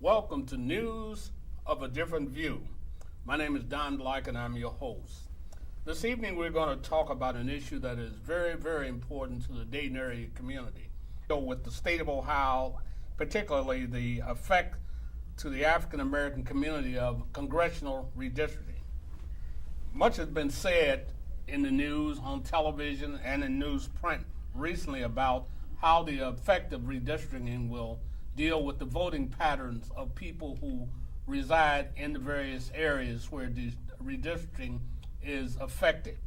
Welcome to News of a Different View. My name is Don Black and I'm your host. This evening we're going to talk about an issue that is very, very important to the Dayton area community. With the state of Ohio, particularly the effect to the African American community of congressional redistricting. Much has been said in the news, on television, and in newsprint recently about how the effect of redistricting will deal with the voting patterns of people who reside in the various areas where redistricting is affected.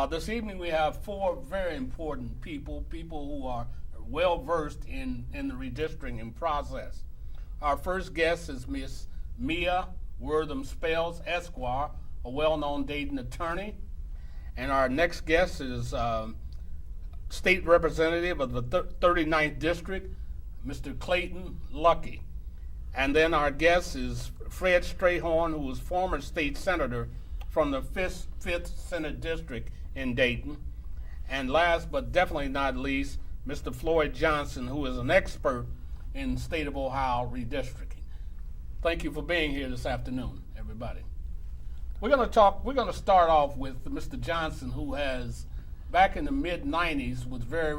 This evening we have four very important people who are well versed in the redistricting process. Our first guest is Miss Mia Wortham Spells, Esquire, a well-known Dayton attorney. And our next guest is State Representative of the 39th District, Mr. Clayton Luckey. And then our guest is Fred Strayhorn, who was former state senator from the 5th Senate District in Dayton. And last but definitely not least, Mr. Floyd Johnson, who is an expert in state of Ohio redistricting. Thank you for being here this afternoon, everybody. We're going to start off with Mr. Johnson, who has, back in the mid-90s, was very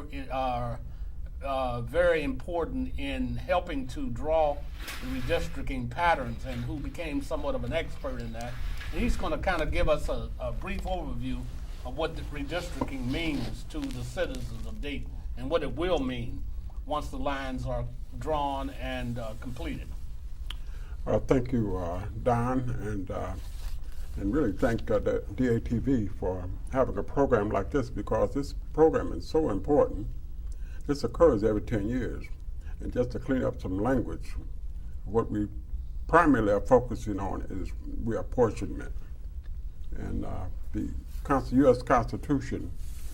important in helping to draw the redistricting patterns and who became somewhat of an expert in that. And he's going to kind of give us a brief overview of what the redistricting means to the citizens of Dayton and what it will mean once the lines are drawn and completed. Thank you, Don, and really thank the DATV for having a program like this, because this program is so important. This occurs every 10 years. And just to clean up some language, what we primarily are focusing on is reapportionment. And the U.S. Constitution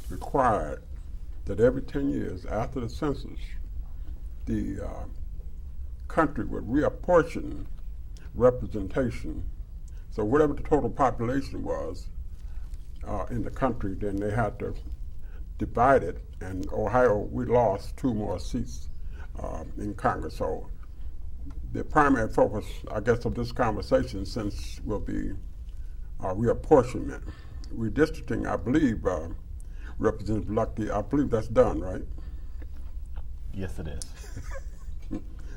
required that every 10 years after the census, the country would reapportion representation. So whatever the total population was in the country, then they had to divide it. And Ohio, we lost 2 more seats in Congress. So the primary focus, I guess, of this conversation since will be reapportionment. Redistricting, I believe, Representative Luckey, I believe that's done, right? Yes, it is.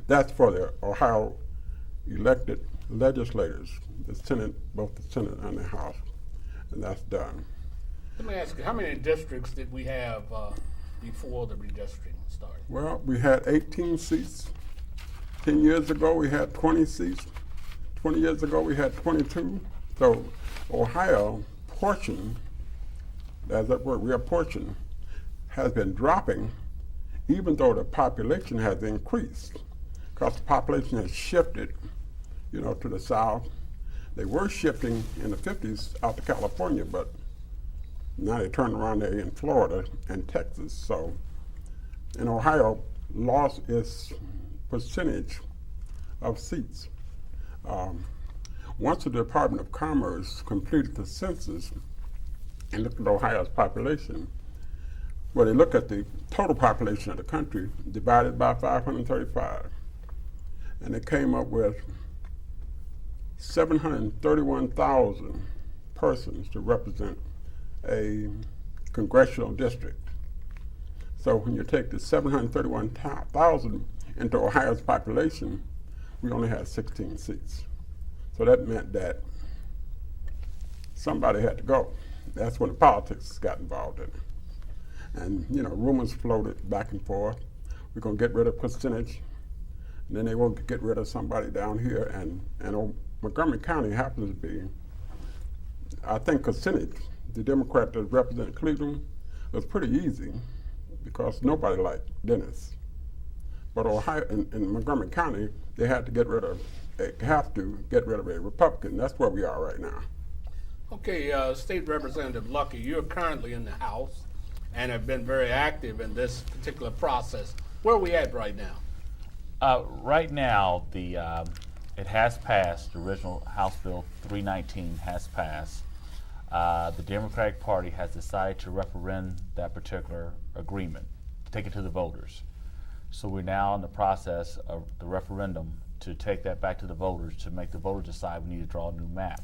That's for the Ohio elected legislators, the Senate, both the Senate and the House, and that's done. Let me ask you, how many districts did we have before the redistricting started? Well, we had 18 seats. 10 years ago, we had 20 seats. 20 years ago, we had 22. So Ohio portion, as that word, reapportion, has been dropping, even though the population has increased, because the population has shifted, to the south. They were shifting in the 50s out to California, but now they turned around there in Florida and Texas. So, in Ohio, lost its percentage of seats. Once the Department of Commerce completed the census and looked at Ohio's population, well, they looked at the total population of the country divided by 535, and they came up with 731,000 persons to represent a congressional district. So when you take the 731,000 into Ohio's population, we only had 16 seats. So that meant that somebody had to go. That's when the politics got involved in it. And rumors floated back and forth. We're going to get rid of percentage, and then they won't get rid of somebody down here. And Montgomery County happens to be, I think, percentage. The Democrat that represented Cleveland was pretty easy because nobody liked Dennis. But Ohio in Montgomery County, they have to get rid of a Republican. That's where we are right now. Okay, State Representative Luckey, you're currently in the House and have been very active in this particular process. Where are we at right now? Right now, it has passed. The original House Bill 319 has passed. The Democratic Party has decided to referend that particular agreement, take it to the voters. So we're now in the process of the referendum to take that back to the voters, to make the voters decide we need to draw a new map.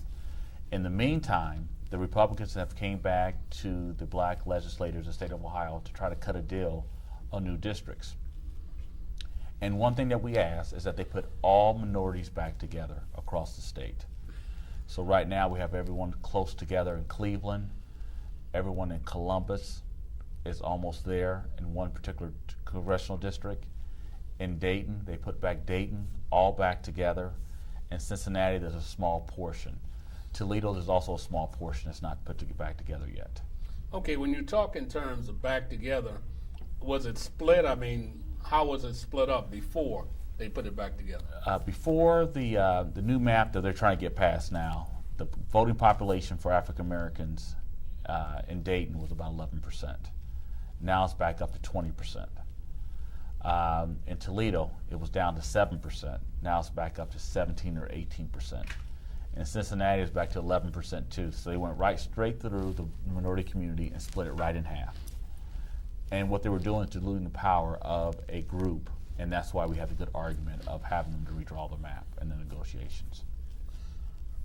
In the meantime, the Republicans have came back to the black legislators of the state of Ohio to try to cut a deal on new districts. And one thing that we ask is that they put all minorities back together across the state. So right now we have everyone close together in Cleveland, everyone in Columbus is almost there in one particular congressional district. In Dayton, they put back Dayton all back together. In Cincinnati, there's a small portion. Toledo, there's also a small portion that's not put back together yet. Okay, when you talk in terms of back together, was it split? I mean, how was it split up before they put it back together? Before the new map that they're trying to get passed now, the voting population for African Americans in Dayton was about 11%. Now it's back up to 20%. In Toledo, it was down to 7%. Now it's back up to 17 or 18%. In Cincinnati, it's back to 11% too. So they went right straight through the minority community and split it right in half. And what they were doing is diluting the power of a group, and that's why we have a good argument of having them to redraw the map in the negotiations.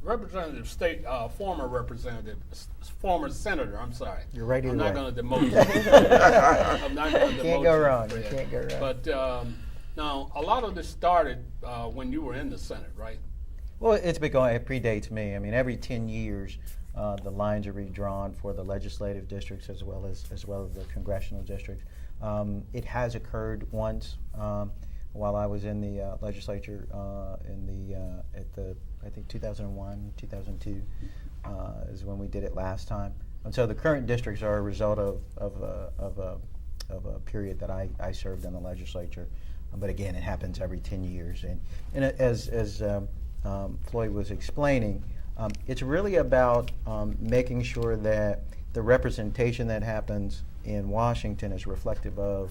Representative State, former senator, I'm sorry. You're right I'm either not way. going to demote you. I'm not going to demote Can't go you, wrong. You Fred. can't go wrong. But now, a lot of this started when you were in the Senate, right? Well, it's been going. It predates me. I mean, every 10 years, the lines are redrawn for the legislative districts as well as the congressional districts. It has occurred once while I was in the legislature at the I think 2001, 2002 is when we did it last time. And so the current districts are a result of a period that I served in the legislature. But again, it happens every 10 years. And as Floyd was explaining, it's really about making sure that the representation that happens in Washington is reflective of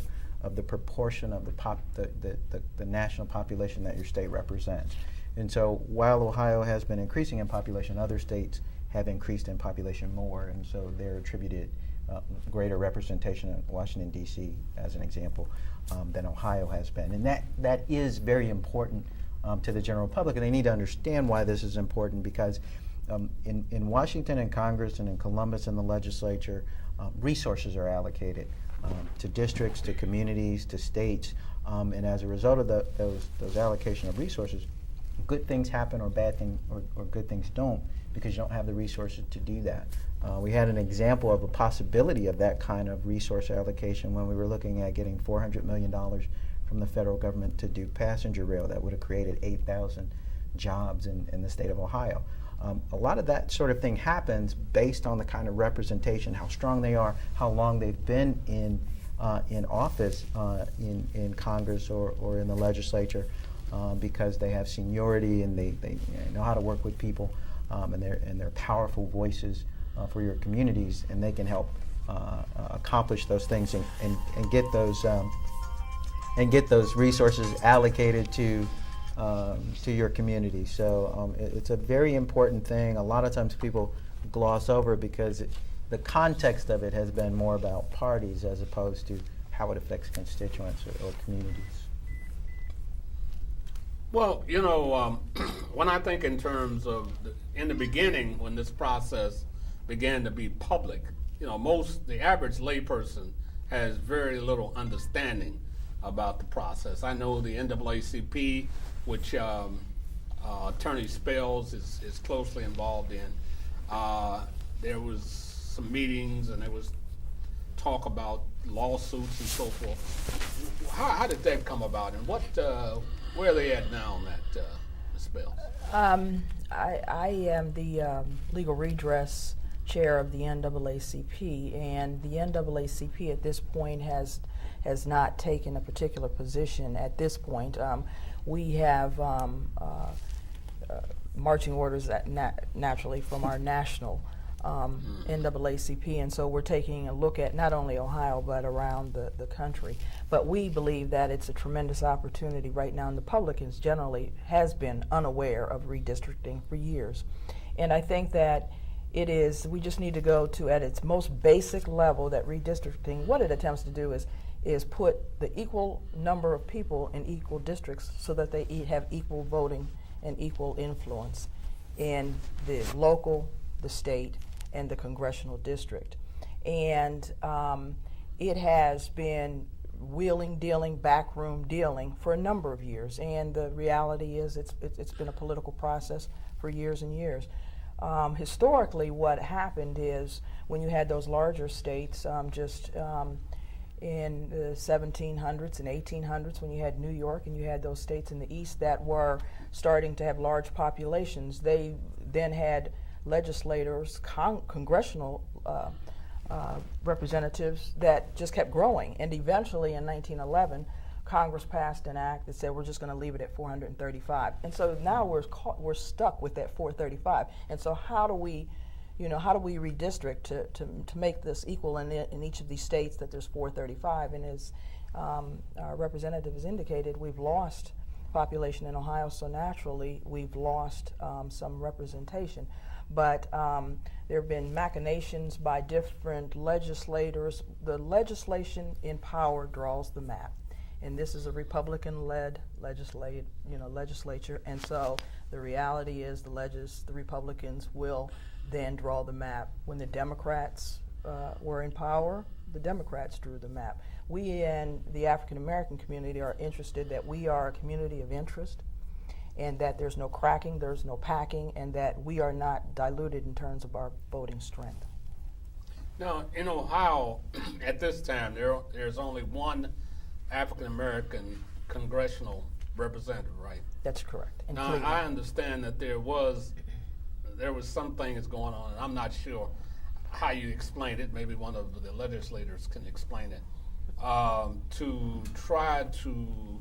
the proportion of the national population that your state represents. And so while Ohio has been increasing in population, other states have increased in population more, and so they're attributed greater representation in Washington, D.C., as an example, than Ohio has been. And that is very important to the general public, and they need to understand why this is important, because in Washington and Congress and in Columbus and the legislature, resources are allocated to districts, to communities, to states, and as a result of those allocation of resources, good things happen or bad things or good things don't, because you don't have the resources to do that. We had an example of a possibility of that kind of resource allocation when we were looking at getting $400 million from the federal government to do passenger rail. That would have created 8,000 jobs in the state of Ohio. A lot of that sort of thing happens based on the kind of representation, how strong they are, how long they've been in office in Congress or in the legislature, because they have seniority and they know how to work with people, and they're powerful voices for your communities, and they can help accomplish those things and get those resources allocated to your community. So it's a very important thing. A lot of times people gloss over it because the context of it has been more about parties as opposed to how it affects constituents or communities. Well, when I think in terms of in the beginning, when this process began to be public, the average layperson has very little understanding about the process. I know the NAACP, which Attorney Spells is closely involved in. There was some meetings and there was talk about lawsuits and so forth. How did that come about, and where are they at now on that, Spells? I am the legal redress chair of the NAACP, and the NAACP at this point has not taken a particular position at this point. We have marching orders naturally from our national NAACP, and so we're taking a look at not only Ohio but around the country. But we believe that it's a tremendous opportunity right now, and the public is generally has been unaware of redistricting for years. And I think that we just need to go to, at its most basic level, that redistricting, what it attempts to do is is put the equal number of people in equal districts so that they have equal voting and equal influence in the local, the state, and the congressional district. And it has been wheeling, dealing, backroom dealing for a number of years. And the reality is it's been a political process for years and years. Historically, what happened is when you had those larger states, in the 1700s and 1800s, when you had New York and you had those states in the east that were starting to have large populations, they then had legislators, congressional representatives that just kept growing. And eventually in 1911, Congress passed an act that said we're just going to leave it at 435. And so now we're stuck with that 435. And so how do we redistrict to make this equal in each of these states that there's 435? And as our representative has indicated, we've lost population in Ohio, so naturally we've lost some representation. But there have been machinations by different legislators. The legislation in power draws the map. And this is a Republican-led legislature, and so the reality is the Republicans will then draw the map. When the Democrats were in power, the Democrats drew the map. We in the African American community are interested that we are a community of interest, and that there's no cracking, there's no packing, and that we are not diluted in terms of our voting strength. Now, in Ohio, at this time, there's only one African American congressional representative, right? That's correct. In Now, Cleveland. I understand that there was some things going on, and I'm not sure how you explained it. Maybe one of the legislators can explain it. To try to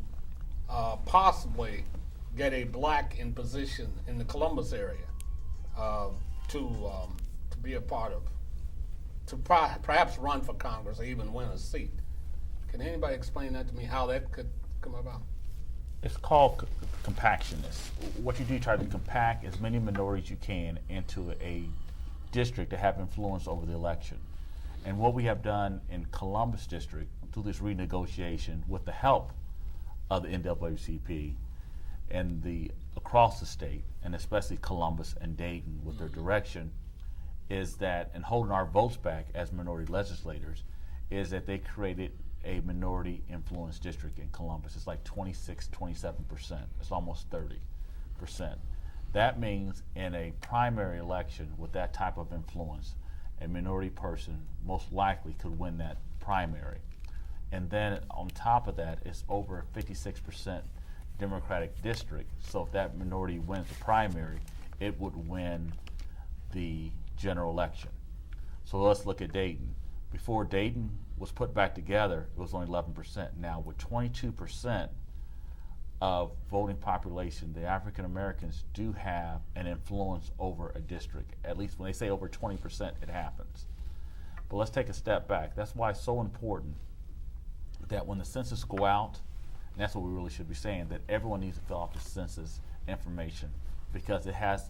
possibly get a black in position in the Columbus area to be a part of, to perhaps run for Congress or even win a seat. Can anybody explain that to me, how that could come about? It's called compactionists. What you do, try to compact as many minorities you can into a district to have influence over the election. And what we have done in Columbus District through this renegotiation with the help of the NAACP and across the state, and especially Columbus and Dayton with their direction, is that, and holding our votes back as minority legislators, is that they created a minority influence district in Columbus. It's like 26, 27%. It's almost 30%. That means in a primary election with that type of influence, a minority person most likely could win that primary. And then on top of that, it's over a 56% Democratic district. So if that minority wins the primary, it would win the general election. So let's look at Dayton. Before Dayton was put back together, it was only 11%. Now with 22% of voting population, the African Americans do have an influence over a district. At least when they say over 20%, it happens. But let's take a step back. That's why it's so important that when the census go out, and that's what we really should be saying, that everyone needs to fill out the census information, because it has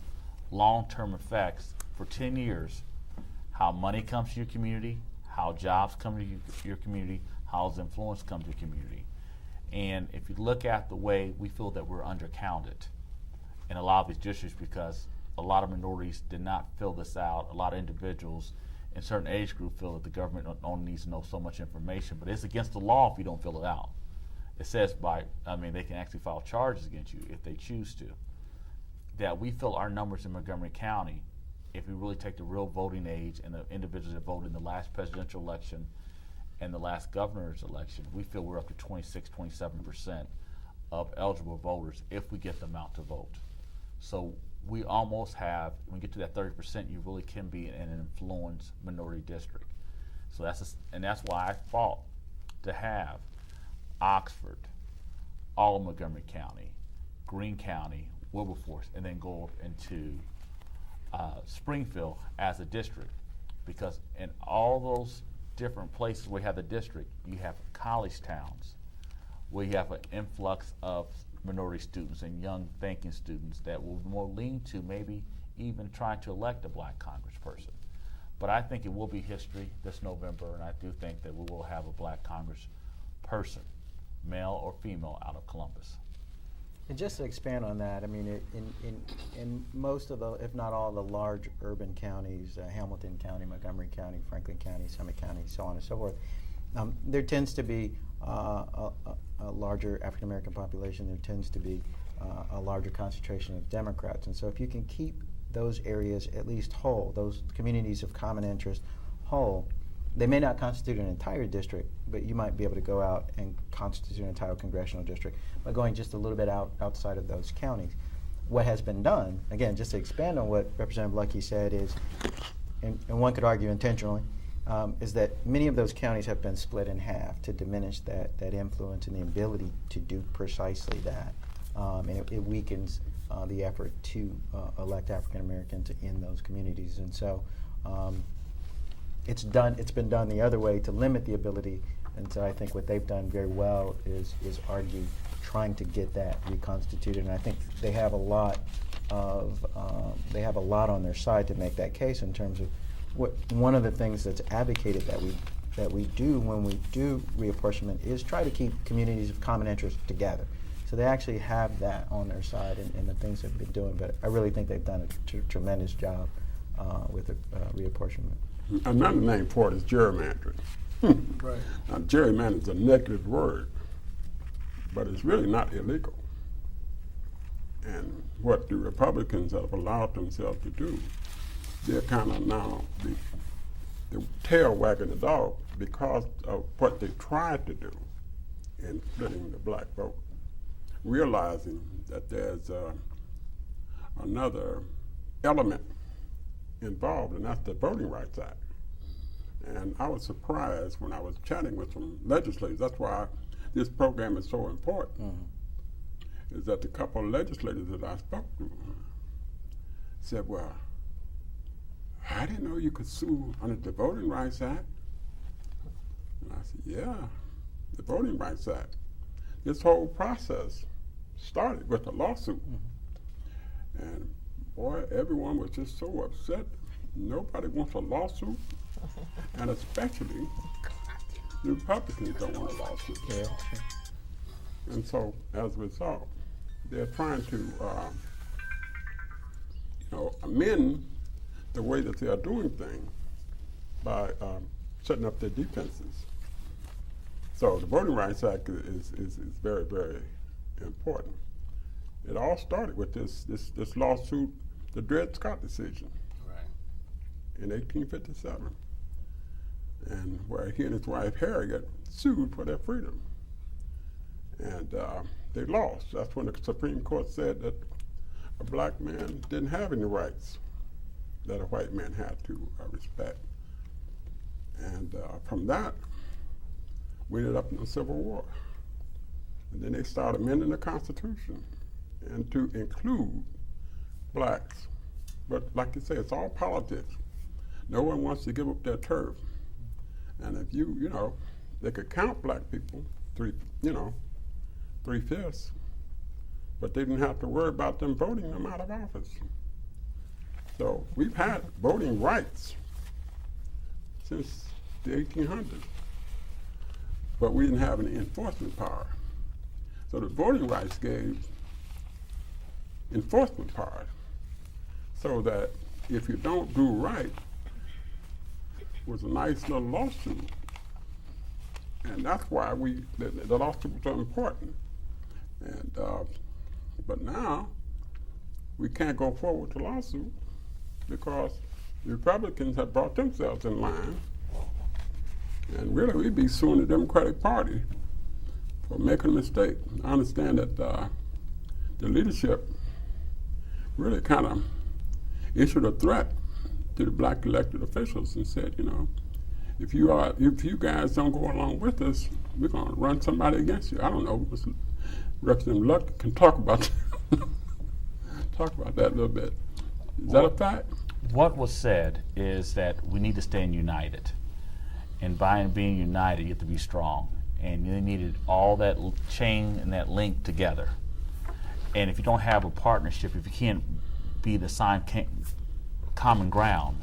long-term effects for 10 years, how money comes to your community, how jobs come to your community, how influence comes to your community. And if you look at the way we feel that we're undercounted in a lot of these districts, because a lot of minorities did not fill this out, a lot of individuals in certain age group feel that the government only needs to know so much information, but it's against the law if you don't fill it out. It says they can actually file charges against you if they choose to. That we feel our numbers in Montgomery County, if we really take the real voting age and the individuals that voted in the last presidential election and the last governor's election, we feel we're up to 26, 27% of eligible voters if we get them out to vote. So we almost have, when we get to that 30%, you really can be in an influenced minority district. So that's why I fought to have Oxford, all of Montgomery County, Greene County, Wilberforce, and then go into Springfield as a district, because in all those different places where you have the district, you have college towns where you have an influx of minority students and young thinking students that will more lean to maybe even trying to elect a black congressperson. But I think it will be history this November, and I do think that we will have a black person, male or female, out of Columbus. And just to expand on that, I mean, in most of the, if not all, the large urban counties, Hamilton County, Montgomery County, Franklin County, Summit County, so on and so forth, there tends to be a larger African American population. There tends to be a larger concentration of Democrats. And so if you can keep those areas at least whole, those communities of common interest whole, they may not constitute an entire district, but you might be able to go out and constitute an entire congressional district by going just a little bit outside of those counties. What has been done, again, just to expand on what Representative Luckey said, is, and one could argue intentionally, is that many of those counties have been split in half to diminish that influence and the ability to do precisely that. And it weakens the effort to elect African Americans in those communities. And so it's been done the other way to limit the ation. And so I think what they've done very well is argue trying to get that reconstituted. And I think they have a lot on their side to make that case in terms of one of the things that's advocated that we do when we do reapportionment is try to keep communities of common interest together. So they actually have that on their side in the things they've been doing. But I really think they've done a tremendous job with the reapportionment. Another name for it is gerrymandering. Right. Now, gerrymandering is a negative word, but it's really not illegal. And what the Republicans have allowed themselves to do, they're kind of now the tail wagging the dog because of what they tried to do in splitting the black vote, realizing that there's another element involved, and that's the Voting Rights Act. And I was surprised when I was chatting with some legislators. That's why this program is so important, is that the couple of legislators that I spoke to said, well, I didn't know you could sue under the Voting Rights Act. And I said, yeah, the Voting Rights Act. This whole process started with a lawsuit. And boy, everyone was just so upset. Nobody wants a lawsuit, and especially the Republicans don't want a lawsuit. Yeah. And so, as a result, they're trying to, amend the way that they are doing things by setting up their defenses. So the Voting Rights Act is very, very important. It all started with this lawsuit, the Dred Scott decision, in 1857, and where he and his wife Harriet sued for their freedom, and they lost. That's when the Supreme Court said that a black man didn't have any rights that a white man had to respect, and from that we ended up in a civil war, and then they started amending the Constitution and to include blacks. But like you say, it's all politics. No one wants to give up their turf. And if they could count black people, 3/5, but they didn't have to worry about them voting them out of office. So we've had voting rights since the 1800s, but we didn't have any enforcement power. So the voting rights gave enforcement power, so that if you don't do right, was a nice little lawsuit, and that's why the lawsuit was so important. And but now we can't go forward with the lawsuit because the Republicans have brought themselves in line, and really we'd be suing the Democratic Party for making a mistake. I understand that the leadership really kind of issued a threat to the black elected officials and said, if you guys don't go along with us, we're going to run somebody against you. I don't know. Representative Luck can talk about that a little bit. Is that a fact? What was said is that we need to stand united, and by being united, you have to be strong, and you needed all that chain and that link together. And if you don't have a partnership, if you can't be the common ground,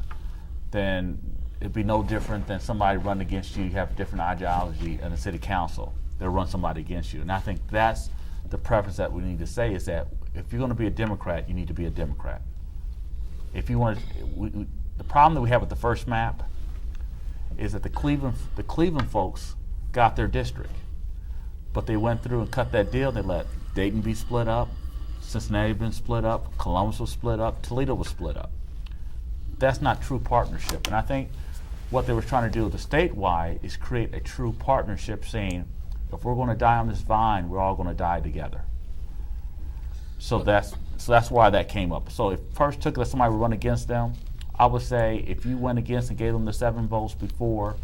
then it'd be no different than somebody running against you. You have a different ideology in the city council. they'll run somebody against you. And I think that's the preference that we need to say, is that if you're going to be a Democrat, you need to be a Democrat. If you want to, the problem that we have with the first map is that the Cleveland folks got their district, but they went through and cut that deal. They let Dayton be split up, Cincinnati been split up, Columbus was split up, Toledo was split up. That's not true partnership. And I think what they were trying to do with the statewide is create a true partnership, saying, if we're going to die on this vine, we're all going to die together. So that's why that came up. So if first took it that somebody would run against them, I would say if you went against and gave them the 7 votes before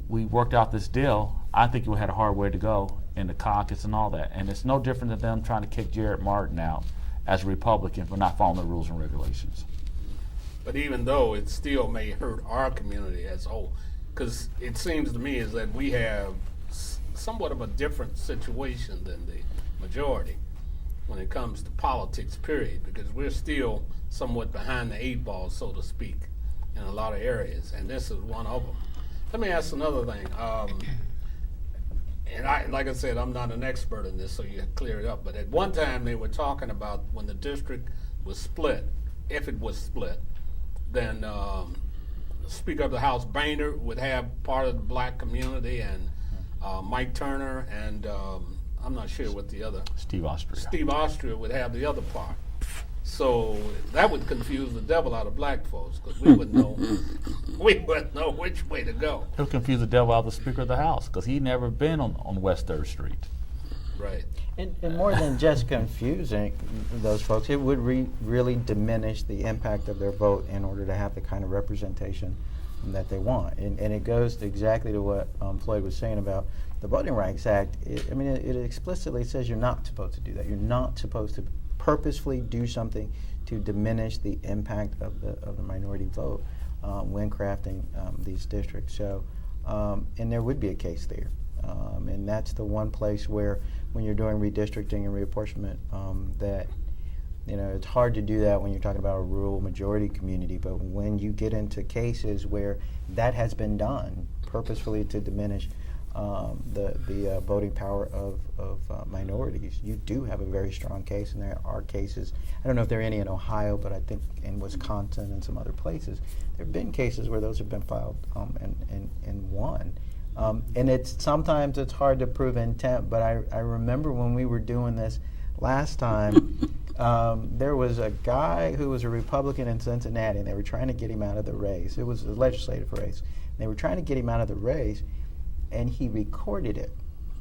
we worked out this deal, I think you had a hard way to go in the caucus and all that. And it's no different than them trying to kick Jared Martin out as a Republican for not following the rules and regulations. But even though it still may hurt our community as a whole, because it seems to me is that we have somewhat of a different situation than the majority when it comes to politics, period, because we're still somewhat behind the 8 ball, so to speak, in a lot of areas, and this is one of them. Let me ask another thing. And like I said, I'm not an expert in this, so you clear it up, but at one time they were talking about when the district was split, if it was split, then Speaker of the House Boehner would have part of the black community, and Mike Turner, and I'm not sure what the other. Steve Austria would have the other part. So that would confuse the devil out of black folks, because we wouldn't know which way to go. It'll confuse the devil out of the Speaker of the House, because he'd never been on West 3rd Street. Right. And more than just confusing those folks, it would really diminish the impact of their vote in order to have the kind of representation that they want. And it goes exactly to what Floyd was saying about the Voting Rights Act. It explicitly says you're not supposed to do that. You're not supposed to purposefully do something to diminish the impact of the minority vote when crafting these districts. So, and there would be a case there. And that's the one place where, when you're doing redistricting and reapportionment, that it's hard to do that when you're talking about a rural majority community. But when you get into cases where that has been done purposefully to diminish the voting power of minorities, you do have a very strong case. And there are cases. I don't know if there are any in Ohio, but I think in Wisconsin and some other places, there have been cases where those have been filed and won. And sometimes it's hard to prove intent, but I remember when we were doing this last time, there was a guy who was a Republican in Cincinnati, and they were trying to get him out of the race. It was a legislative race. They were trying to get him out of the race, and he recorded it.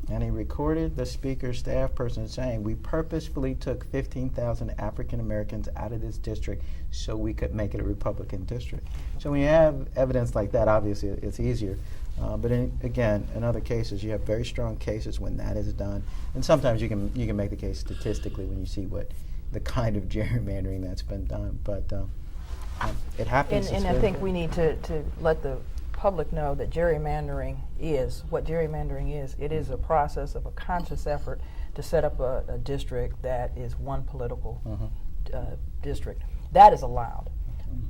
And he recorded the speaker's staff person saying, "We purposefully took 15,000 African Americans out of this district so we could make it a Republican district." So when you have evidence like that, obviously it's easier. But again, in other cases, you have very strong cases when that is done. And sometimes you can make the case statistically when you see what the kind of gerrymandering that's been done. But it happens. And I think we need to let the public know that gerrymandering is what gerrymandering is. It is a process of a conscious effort to set up a district that is one political district. That is allowed.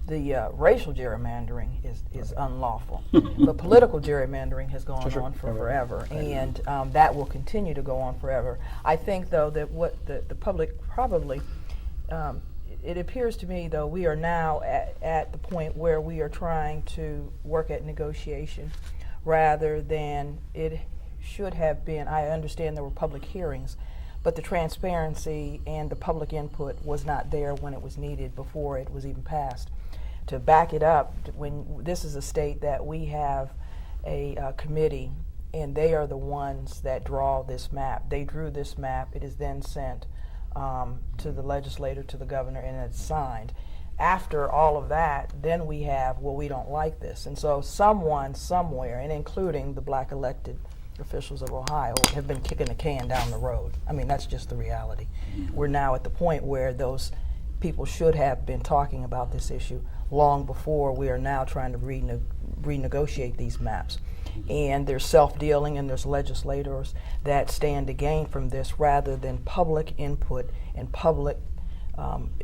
The racial gerrymandering is unlawful. But political gerrymandering has gone on for forever, and that will continue to go on forever. I think, though, that what the public probably, it appears to me, though, we are now at the point where we are trying to work at negotiation rather than it should have been. I understand there were public hearings, but the transparency and the public input was not there when it was needed before it was even passed. To back it up, when this is a state that we have a committee, and they are the ones that draw this map. They drew this map. It is then sent to the legislator, to the governor, and it's signed. After all of that, then we have, well, we don't like this. And so someone somewhere, and including the black elected officials of Ohio, have been kicking the can down the road. I mean, that's just the reality. We're now at the point where those people should have been talking about this issue long before. We are now trying to renegotiate these maps. And there's self-dealing, and there's legislators that stand to gain from this rather than public input and public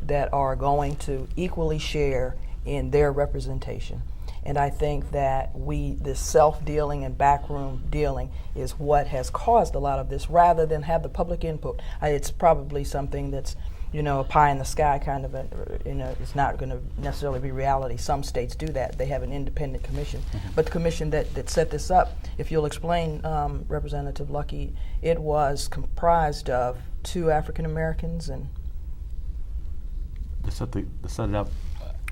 that are going to equally share in their representation. And I think that this self-dealing and backroom dealing is what has caused a lot of this, rather than have the public input. It's probably something that's, a pie in the sky kind of it's not going to necessarily be reality. Some states do that. They have an independent commission. But the commission that set this up, if you'll explain, Representative Lucky, it was comprised of 2 African Americans and... To set it up,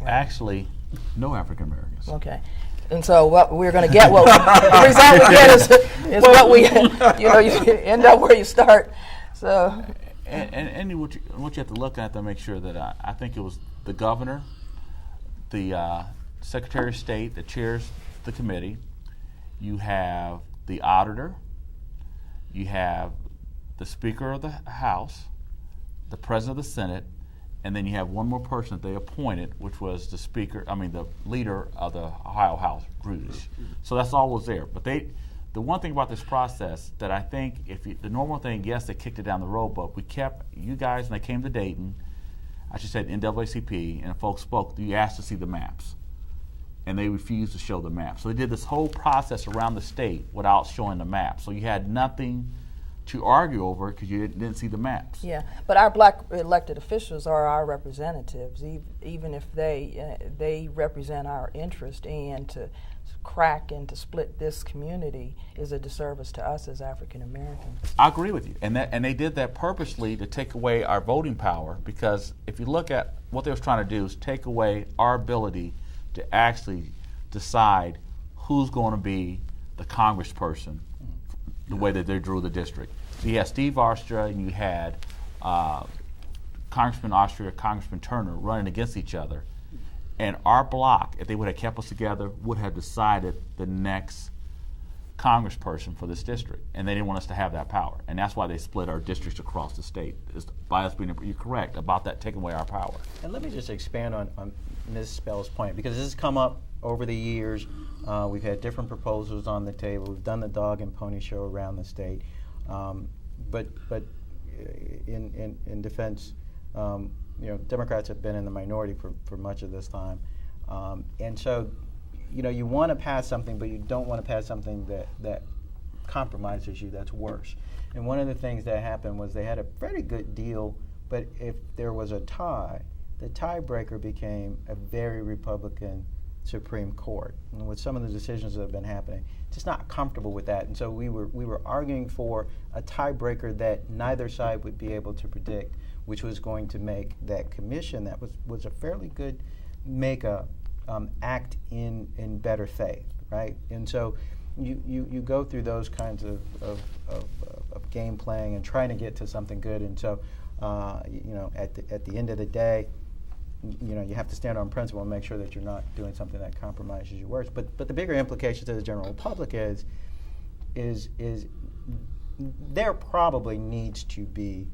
actually, no African Americans. Okay. And so what we're going to get, the result we get is what we, you end up where you start. So... And what you have to look at to make sure that I think it was the governor, the Secretary of State that chairs the committee, you have the auditor, you have the Speaker of the House, the President of the Senate, and then you have one more person that they appointed, which was the leader of the Ohio House, Rudish. So that's all was there. But the one thing about this process that I think, the normal thing, yes, they kicked it down the road, but we kept you guys, when they came to Dayton, I should say NAACP, and folks spoke, you asked to see the maps, and they refused to show the maps. So they did this whole process around the state without showing the maps. So you had nothing to argue over because you didn't see the maps. Yeah, but our black elected officials are our representatives, even if they represent our interest, and to crack and to split this community is a disservice to us as African Americans. I agree with you, and they did that purposely to take away our voting power, because if you look at what they was trying to do is take away our ability to actually decide who's going to be the congressperson the way that they drew the district. So you had Steve Austria and you had Congressman Austria, Congressman Turner running against each other. And our block, if they would have kept us together, would have decided the next congressperson for this district. And they didn't want us to have that power. And that's why they split our districts across the state. By us being, you're correct about that, taking away our power. And let me just expand on Ms. Spell's point, because this has come up over the years. We've had different proposals on the table. We've done the dog and pony show around the state. But in defense, Democrats have been in the minority for much of this time. And so, you want to pass something, but you don't want to pass something that compromises you, that's worse. And one of the things that happened was they had a very good deal, but if there was a tie, the tiebreaker became a very Republican Supreme Court. And with some of the decisions that have been happening, just not comfortable with that. And so we were arguing for a tiebreaker that neither side would be able to predict, which was going to make that commission that was a fairly good makeup act in better faith, right? And so you go through those kinds of game playing and trying to get to something good. And so at the end of the day, you have to stand on principle and make sure that you're not doing something that compromises your words. But the bigger implication to the general public is there probably needs to be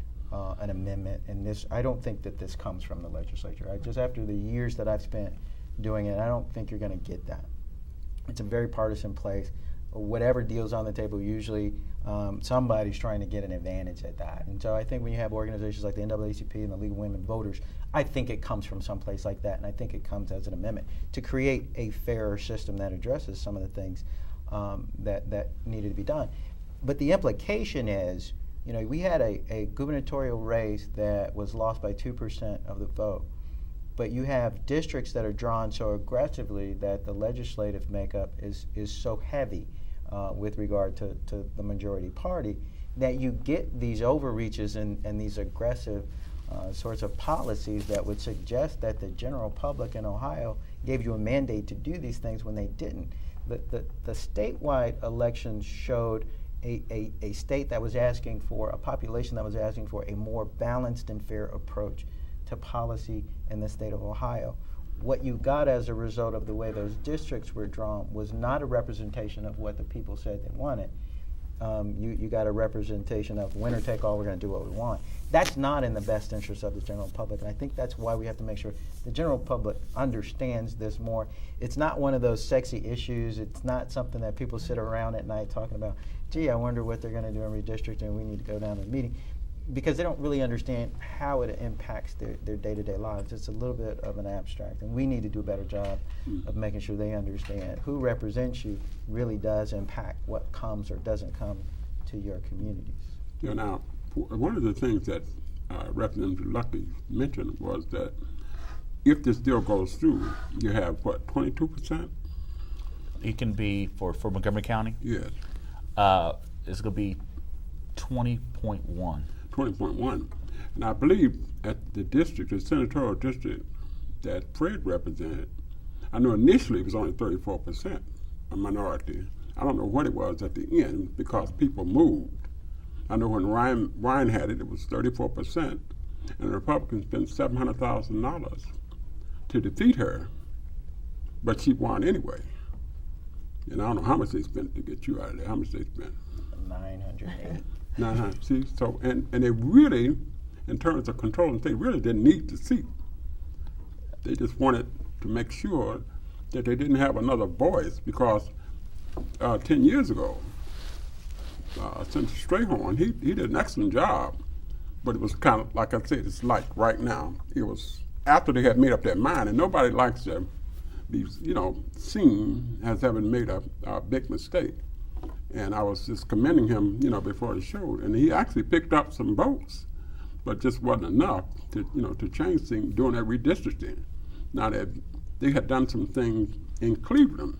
an amendment, and this, I don't think that this comes from the legislature. Just after the years that I've spent doing it, I don't think you're going to get that. It's a very partisan place. Whatever deal's on the table, usually somebody's trying to get an advantage at that. And so I think when you have organizations like the NAACP and the League of Women Voters, I think it comes from someplace like that, and I think it comes as an amendment to create a fairer system that addresses some of the things that needed to be done. But the implication is, we had a gubernatorial race that was lost by 2% of the vote, but you have districts that are drawn so aggressively that the legislative makeup is so heavy with regard to the majority party that you get these overreaches and these aggressive sorts of policies that would suggest that the general public in Ohio gave you a mandate to do these things when they didn't. The statewide elections showed a state that was asking for, a population that was asking for a more balanced and fair approach to policy in the state of Ohio. What you got as a result of the way those districts were drawn was not a representation of what the people said they wanted. You got a representation of winner take all, we're going to do what we want. That's not in the best interest of the general public, and I think that's why we have to make sure the general public understands this more. It's not one of those sexy issues. It's not something that people sit around at night talking about, gee, I wonder what they're going to do in redistricting, we need to go down to the meeting. because they don't really understand how it impacts their day-to-day lives. It's a little bit of an abstract, and we need to do a better job of making sure they understand who represents you really does impact what comes or doesn't come to your communities. Yeah, now, one of the things that Representative Lucky mentioned was that if this deal goes through, you have, what, 22%? It can be for Montgomery County. Yes, It's going to be 20.1. 20.1. And I believe at the district, the senatorial district that Fred represented, I know initially it was only 34%, a minority. I don't know what it was at the end because people moved. I know when Ryan had it, it was 34%, and the Republicans spent $700,000 to defeat her, but she won anyway. And I don't know how much they spent to get you out of there. How much they spent? 908. 900. See, so and they really, in terms of controlling things, really didn't need the seat. They just wanted to make sure that they didn't have another voice because 10 years ago, Senator Strayhorn, he did an excellent job, but it was kind of, like I said, it's like right now. It was after they had made up their mind, and nobody likes to be, seen as having made a big mistake. And I was just commending him, before the show, and he actually picked up some votes, but just wasn't enough to change things doing that redistricting. Now that they had done some things in Cleveland,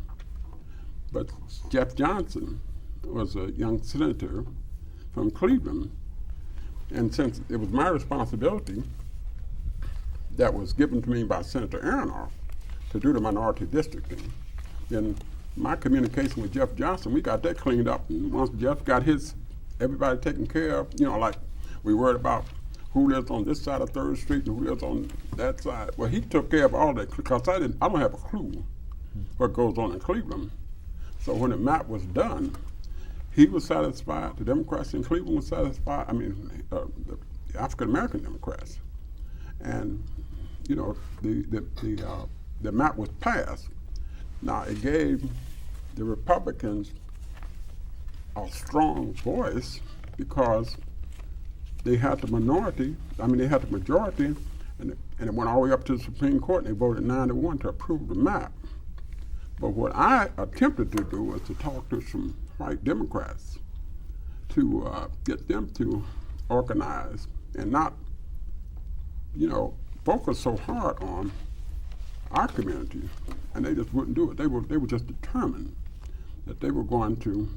but Jeff Johnson was a young senator from Cleveland, and since it was my responsibility that was given to me by Senator Aronoff to do the minority districting, then my communication with Jeff Johnson, we got that cleaned up. And once Jeff got everybody taken care of, like we worried about who lives on this side of 3rd Street and who lives on that side. Well, he took care of all that because I don't have a clue what goes on in Cleveland. So when the map was done, he was satisfied, the Democrats in Cleveland was satisfied, the African American Democrats. And, the map was passed. Now, it gave the Republicans a strong voice because they had the majority, and it went all the way up to the Supreme Court, and they voted 9-1 to approve the map. But what I attempted to do was to talk to some white Democrats to get them to organize and not, focus so hard on our community, and they just wouldn't do it. They were just determined that they were going to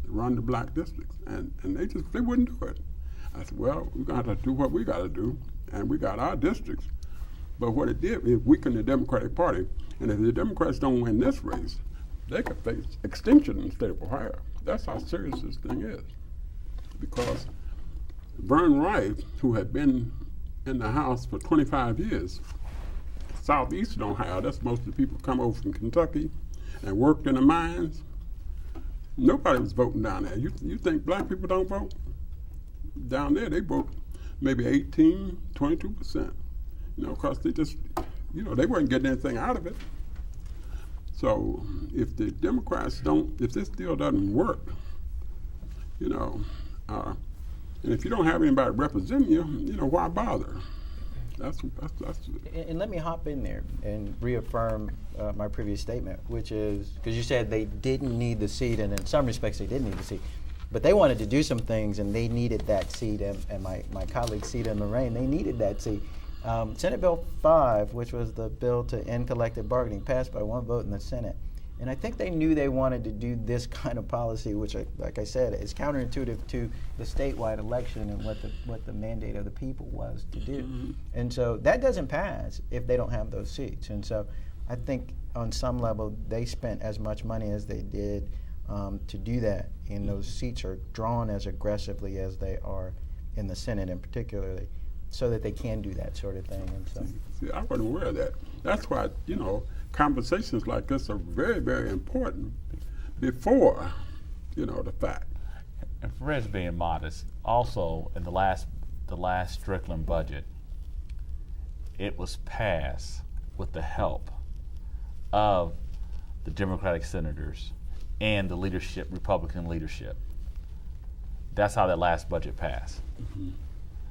run the black districts, and they wouldn't do it. I said, well, we're going to have to do what we got to do, and we got our districts. But what it did, it weakened the Democratic Party, and if the Democrats don't win this race, they could face extinction in the state of Ohio. That's how serious this thing is. Because Vern Wright, who had been in the House for 25 years, southeastern Ohio, that's most of the people come over from Kentucky and worked in the mines. Nobody was voting down there. You think black people don't vote? Down there, they vote maybe 18, 22%. Because they just, they weren't getting anything out of it. So if the Democrats if this deal doesn't work, and if you don't have anybody representing you, why bother? That's And let me hop in there and reaffirm my previous statement, which is, because you said they didn't need the seat, and in some respects they did need the seat, but they wanted to do some things and they needed that seat, and my colleagues Sita and Lorraine, they needed that seat. Senate Bill 5, which was the bill to end collective bargaining, passed by one vote in the Senate. And I think they knew they wanted to do this kind of policy, which, like I said, is counterintuitive to the statewide election and what the mandate of the people was to do. Mm-hmm. And so that doesn't pass if they don't have those seats. And so I think on some level they spent as much money as they did to do that, and those seats are drawn as aggressively as they are in the Senate in particularly, so that they can do that sort of thing. And so, see, I wasn't aware of that. That's why, conversations like this are very, very important before, the fact. And Fred's being modest. Also, in the last Strickland budget, it was passed with the help of the Democratic senators and the leadership, Republican leadership. That's how that last budget passed. Mm-hmm.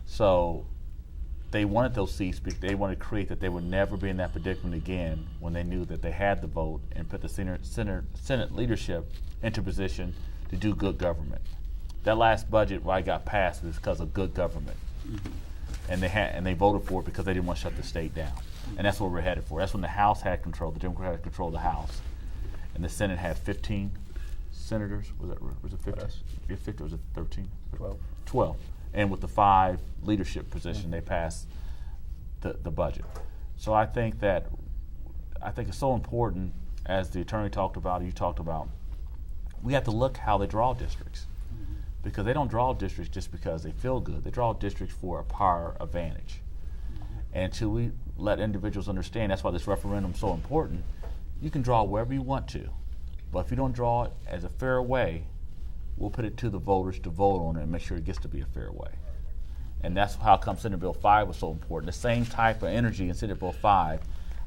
So they wanted those seats because they wanted to create that they would never be in that predicament again when they knew that they had the vote and put the Senate leadership into position to do good government. That last budget why it got passed was because of good government. And they voted for it because they didn't want to shut the state down. And that's what we're headed for. That's when the House had control, the Democrats had control of the House. And the Senate had 15 senators. Was it 15? Yeah, 15 or was it 13? 12. 12. And with the 5 leadership position, they passed the budget. So I think it's so important, as the attorney talked about, you talked about, we have to look how they draw districts. Because they don't draw districts just because they feel good. They draw districts for a power advantage. And until we let individuals understand, that's why this referendum is so important, you can draw wherever you want to. But if you don't draw it as a fair way, we'll put it to the voters to vote on it and make sure it gets to be a fair way. And that's how come Senate Bill 5 was so important. The same type of energy in Senate Bill 5,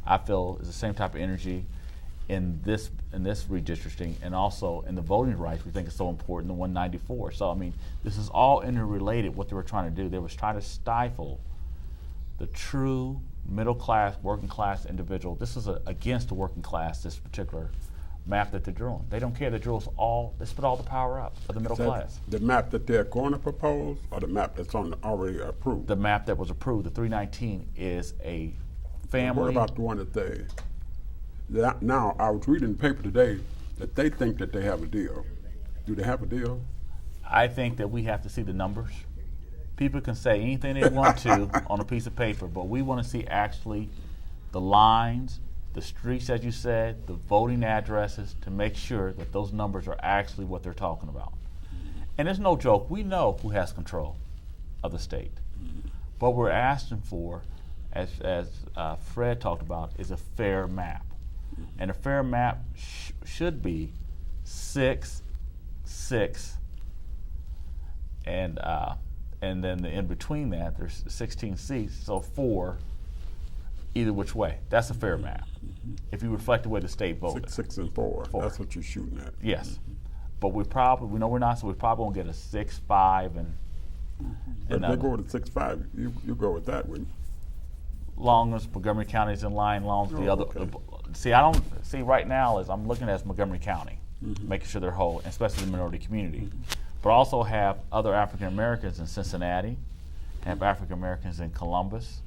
I feel, is the same type of energy in this redistricting, and also in the voting rights we think is so important, the 194. So I mean, this is all interrelated, what they were trying to do. They was trying to stifle the true middle class, working class individual. This is against the working class, this particular map that they're drawing. They don't care, they draw all, they split all the power up of the middle class. The map that they're going to propose, or the map that's already approved? The map that was approved, the 319, is a family. What about the one that now, I was reading the paper today that they think that they have a deal. Do they have a deal? I think that we have to see the numbers. People can say anything they want to on a piece of paper, but we want to see actually the lines, the streets, as you said, the voting addresses, to make sure that those numbers are actually what they're talking about. And it's no joke. We know who has control of the state. What we're asking for, as Fred talked about, is a fair map. And a fair map should be 6, 6, and then in between that there's 16 seats, so 4 either which way. That's a fair map. If you reflect the way the state voted. 6 and 4. That's what you're shooting at. Yes, but we know we're not, so we probably won't get a 6, 5, and. But if they go with a 6-5, you go with that, wouldn't you? Long as Montgomery County is in line, long as the other. Okay. See right now as I'm looking at Montgomery County, making sure they're whole, especially the minority community, but also have other African Americans in Cincinnati, have African Americans in Columbus,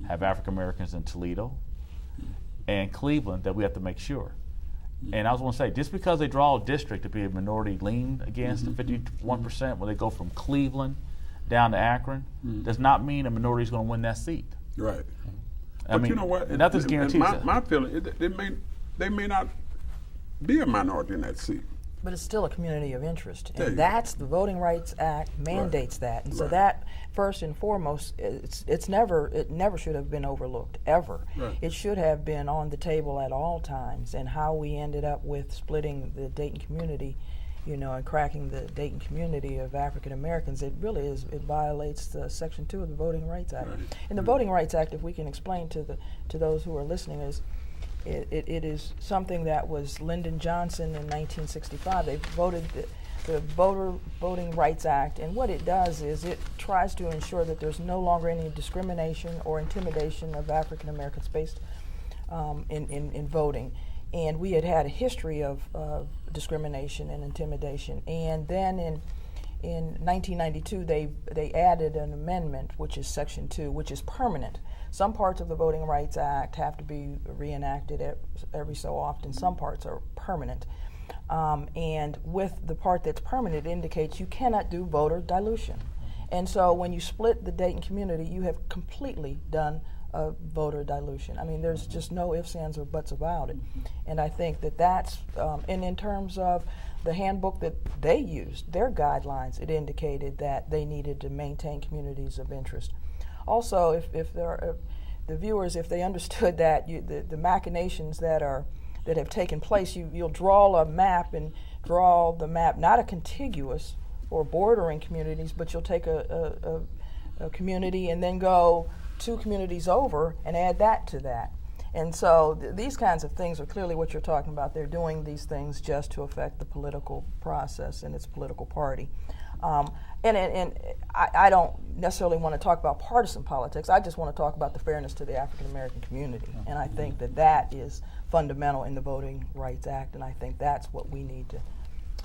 have African Americans in Toledo, and Cleveland that we have to make sure. And I was going to say, just because they draw a district to be a minority lean against the 51% when they go from Cleveland down to Akron, does not mean a minority is going to win that seat. Right. I But mean, you know what? nothing's guaranteed. My feeling, they may not be a minority in that seat. But it's still a community of interest, There you and go. that's the Voting Rights Act mandates that, and so Right. that first and foremost, it never should have been overlooked ever. Right. It should have been on the table at all times, and how we ended up with splitting the Dayton community, and cracking the Dayton community of African Americans, it violates Section 2 of the Voting Rights Act. Right. And the Voting Rights Act, if we can explain to those who are listening, is it is something that was Lyndon Johnson in 1965. They voted the Voting Rights Act, and what it does is it tries to ensure that there's no longer any discrimination or intimidation of African Americans based in voting. And we had a history of discrimination and intimidation. And then in 1992, they added an amendment, which is Section 2, which is permanent. Some parts of the Voting Rights Act have to be reenacted every so often. Some parts are permanent. And with the part that's permanent, it indicates you cannot do voter dilution. And so when you split the Dayton community, you have completely done voter dilution. I mean, there's just no ifs, ands, or buts about it. And I think that's, and in terms of the handbook that they used, their guidelines, it indicated that they needed to maintain communities of interest. Also, if there are, the viewers, if they understood that the machinations that have taken place, you'll draw a map and draw the map, not a contiguous or bordering communities, but you'll take a community and then go 2 communities over and add that to that. And so these kinds of things are clearly what you're talking about. They're doing these things just to affect the political process and its political party. And I don't necessarily want to talk about partisan politics. I just want to talk about the fairness to the African American community. And I think that that is fundamental in the Voting Rights Act, and I think that's what we need to,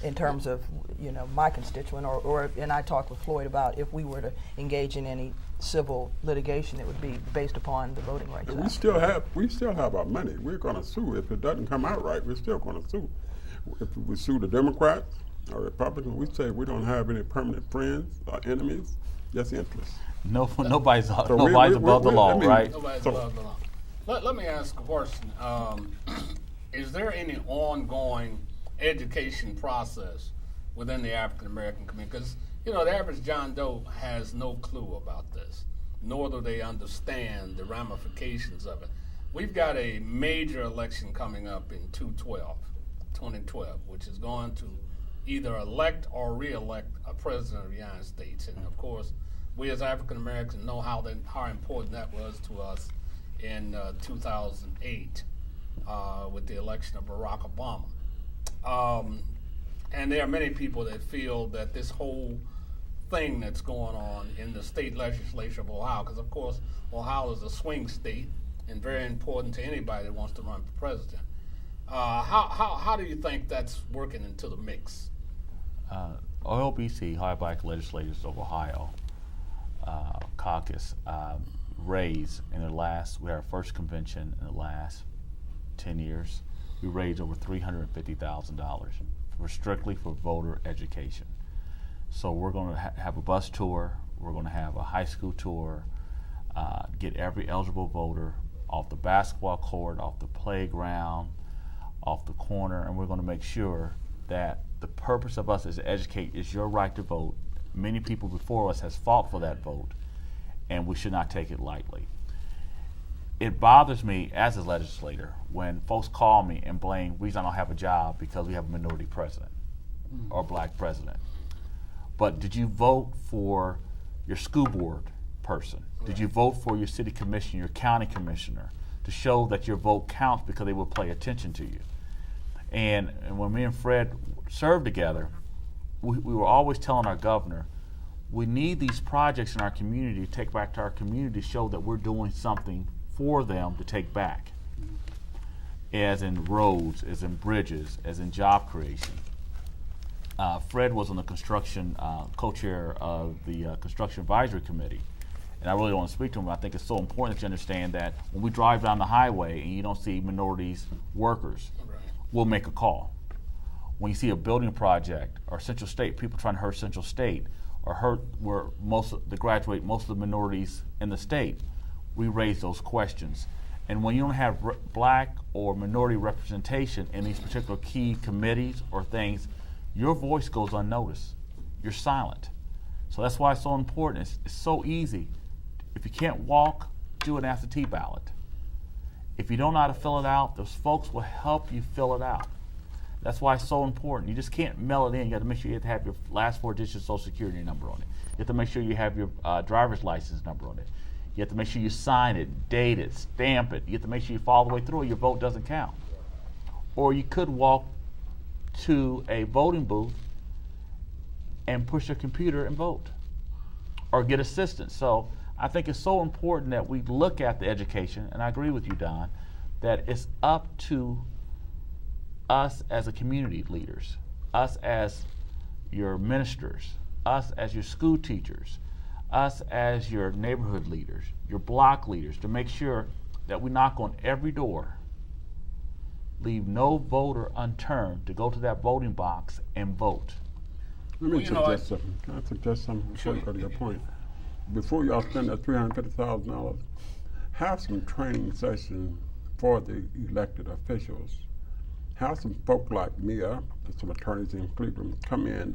in terms of, you know, my constituent, and I talked with Floyd about if we were to engage in any civil litigation, it would be based upon the Voting Rights And Act. we still have our money. We're going to sue. If it doesn't come out right, we're still going to sue. If we sue the Democrats or Republicans, we say we don't have any permanent friends or enemies, just interests. Nobody's above the I law, mean, right? Nobody's above the law. Let me ask a question. Is there any ongoing education process within the African American community? Because, you know, the average John Doe has no clue about this, nor do they understand the ramifications of it. We've got a major election coming up in 2012, which is going to either elect or re-elect a president of the United States. And of course, we as African Americans know how important that was to us in 2008 with the election of Barack Obama. And there are many people that feel that this whole thing that's going on in the state legislature of Ohio, because of course Ohio is a swing state and very important to anybody that wants to run for president. How do you think that's working into the mix? OLBC, Ohio Black Legislators of Ohio caucus, raised in the last, we had our first convention in the last 10 years. We raised over $350,000 strictly for voter education. So we're going to have a bus tour, we're going to have a high school tour, get every eligible voter off the basketball court, off the playground, off the corner, and we're going to make sure that the purpose of us is to educate is your right to vote. Many people before us has fought for that vote, and we should not take it lightly. It bothers me as a legislator when folks call me and blame the reason I don't have a job because we have a minority president or a black president. But did you vote for your school board person? Did you vote for your city commissioner, your county commissioner, to show that your vote counts because they will pay attention to you? And when me and Fred served together, we were always telling our governor, we need these projects in our community to take back to our community to show that we're doing something for them to take back, as in roads, as in bridges, as in job creation. Fred was on the construction, co-chair of the Construction Advisory Committee, and I really don't want to speak to him, but I think it's so important that you understand that when we drive down the highway and you don't see minorities workers, we'll make a call. When you see a building project or Central State, people trying to hurt Central State or hurt where most of the minorities in the state, we raise those questions. And when you don't have black or minority representation in these particular key committees or things, your voice goes unnoticed. You're silent. So that's why it's so important. It's so easy. If you can't walk, do an absentee ballot. If you don't know how to fill it out, those folks will help you fill it out. That's why it's so important. You just can't mail it in. You got to make sure you have your last 4 digits Social Security number on it. You have to make sure you have your driver's license number on it. You have to make sure you sign it, date it, stamp it. You have to make sure you follow the way through or your vote doesn't count. Or you could walk to a voting booth and push a computer and vote or get assistance. So I think it's so important that we look at the education, and I agree with you, Don, that it's up to us as a community leaders, us as your ministers, us as your school teachers, us as your neighborhood leaders, your block leaders, to make sure that we knock on every door, leave no voter unturned to go to that voting box and vote. Let me suggest something. Can I suggest something before you go to your point? Before y'all spend that $350,000, have some training sessions for the elected officials. Have some folk like Mia and some attorneys in Cleveland come in,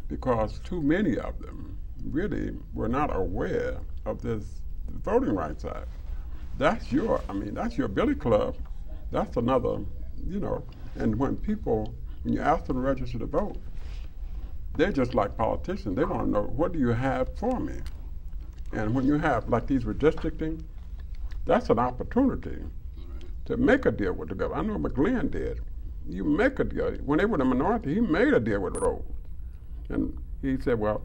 because too many of them really were not aware of this Voting Rights Act. That's your billy club. That's another, and when you ask them to register to vote, they're just like politicians. They want to know, what do you have for me? And when you have like these redistricting, that's an opportunity to make a deal with the government. I know McGlynn did. You make a deal. When they were the minority, he made a deal with Rose. And he said, well,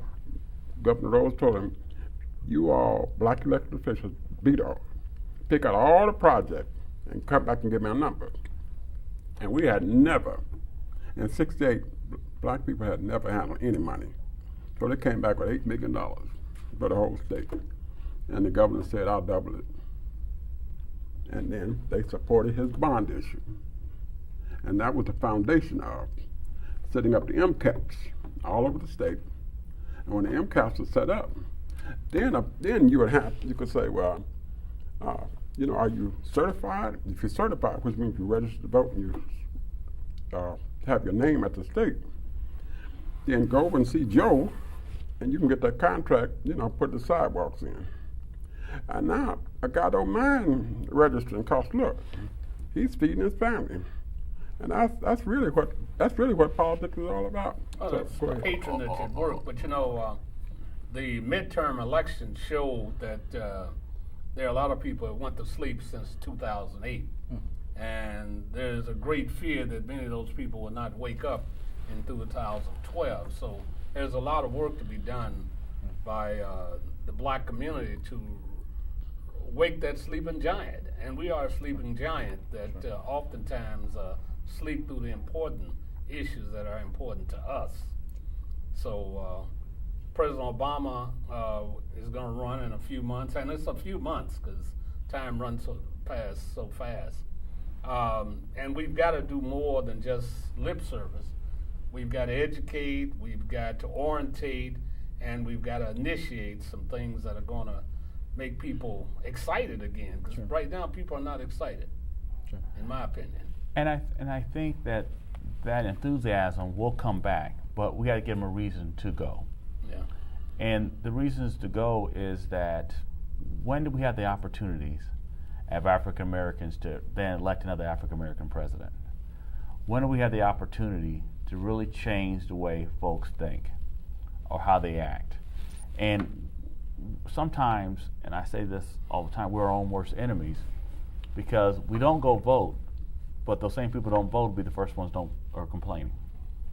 Governor Rose told him, you all, black elected officials, pick out all the projects and come back and give me a number. And we had never, in '68, black people had never handled any money. So they came back with $8 million for the whole state. And the governor said, I'll double it. And then they supported his bond issue. And that was the foundation of setting up the MCAPs all over the state. And when the MCAPs were set up, then you could say, well, are you certified? If you're certified, which means you register to vote and you have your name at the state, then go over and see Joe, and you can get that contract, put the sidewalks in. And now a guy don't mind registering, cause look, he's feeding his family, and that's really what politics is all about. Oh, that's patronage at work, but the midterm elections showed that there are a lot of people that went to sleep since 2008, and there's a great fear that many of those people will not wake up in 2012. So there's a lot of work to be done by the black community to wake that sleeping giant. And we are a sleeping giant that oftentimes sleep through the important issues that are important to us. So President Obama is going to run in a few months, and it's a few months because time runs past so fast. And we've got to do more than just lip service. We've got to educate, we've got to orientate, and we've got to initiate some things that are going to make people excited again. Because right now, people are not excited, in my opinion. And I think that enthusiasm will come back, but we got to give them a reason to go. Yeah. And the reasons to go is that when do we have the opportunities of African Americans to then elect another African American president? When do we have the opportunity to really change the way folks think or how they act? And sometimes, and I say this all the time, we're our own worst enemies because we don't go vote, but those same people who don't vote will be the first ones are complaining.